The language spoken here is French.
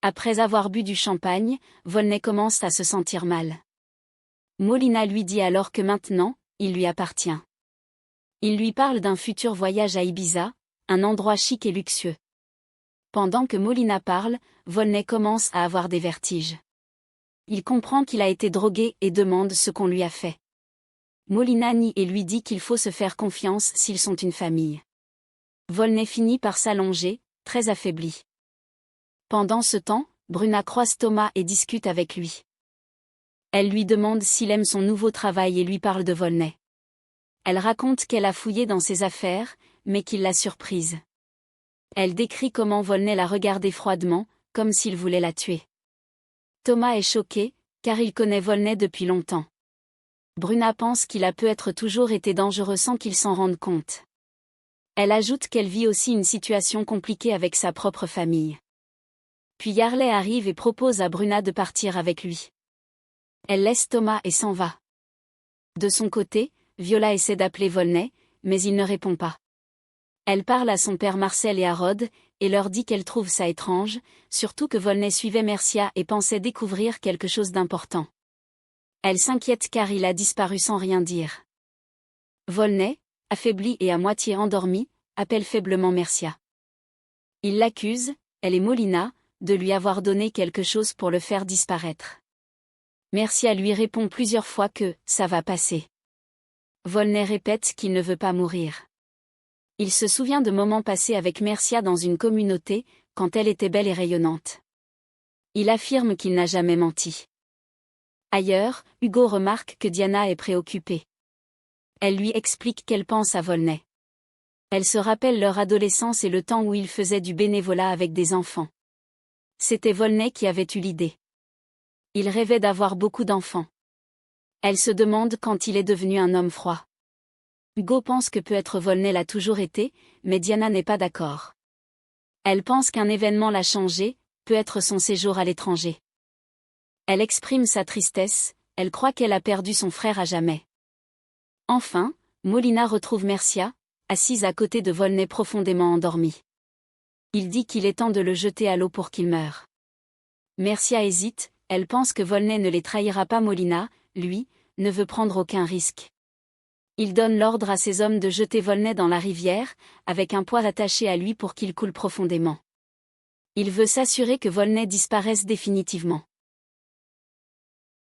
Après avoir bu du champagne, Volney commence à se sentir mal. Molina lui dit alors que maintenant, il lui appartient. Il lui parle d'un futur voyage à Ibiza, un endroit chic et luxueux. Pendant que Molina parle, Volney commence à avoir des vertiges. Il comprend qu'il a été drogué et demande ce qu'on lui a fait. Molina nie et lui dit qu'il faut se faire confiance s'ils sont une famille. Volney finit par s'allonger, très affaibli. Pendant ce temps, Bruna croise Thomas et discute avec lui. Elle lui demande s'il aime son nouveau travail et lui parle de Volney. Elle raconte qu'elle a fouillé dans ses affaires, mais qu'il l'a surprise. Elle décrit comment Volney l'a regardée froidement, comme s'il voulait la tuer. Thomas est choqué, car il connaît Volney depuis longtemps. Bruna pense qu'il a peut-être toujours été dangereux sans qu'il s'en rende compte. Elle ajoute qu'elle vit aussi une situation compliquée avec sa propre famille. Puis Harley arrive et propose à Bruna de partir avec lui. Elle laisse Thomas et s'en va. De son côté, Viola essaie d'appeler Volney, mais il ne répond pas. Elle parle à son père Marcel et à Rod, et leur dit qu'elle trouve ça étrange, surtout que Volney suivait Mercia et pensait découvrir quelque chose d'important. Elle s'inquiète car il a disparu sans rien dire. Volney, affaibli et à moitié endormi, appelle faiblement Mercia. Il l'accuse, elle et Molina, de lui avoir donné quelque chose pour le faire disparaître. Mercia lui répond plusieurs fois que « ça va passer ». Volney répète qu'il ne veut pas mourir. Il se souvient de moments passés avec Mercia dans une communauté, quand elle était belle et rayonnante. Il affirme qu'il n'a jamais menti. Ailleurs, Hugo remarque que Diana est préoccupée. Elle lui explique qu'elle pense à Volney. Elle se rappelle leur adolescence et le temps où ils faisaient du bénévolat avec des enfants. C'était Volney qui avait eu l'idée. Il rêvait d'avoir beaucoup d'enfants. Elle se demande quand il est devenu un homme froid. Hugo pense que peut-être Volney l'a toujours été, mais Diana n'est pas d'accord. Elle pense qu'un événement l'a changé, peut-être son séjour à l'étranger. Elle exprime sa tristesse, elle croit qu'elle a perdu son frère à jamais. Enfin, Molina retrouve Mercia, assise à côté de Volney profondément endormi. Il dit qu'il est temps de le jeter à l'eau pour qu'il meure. Mercia hésite, elle pense que Volney ne les trahira pas. Molina, lui, ne veut prendre aucun risque. Il donne l'ordre à ses hommes de jeter Volney dans la rivière, avec un poids attaché à lui pour qu'il coule profondément. Il veut s'assurer que Volney disparaisse définitivement.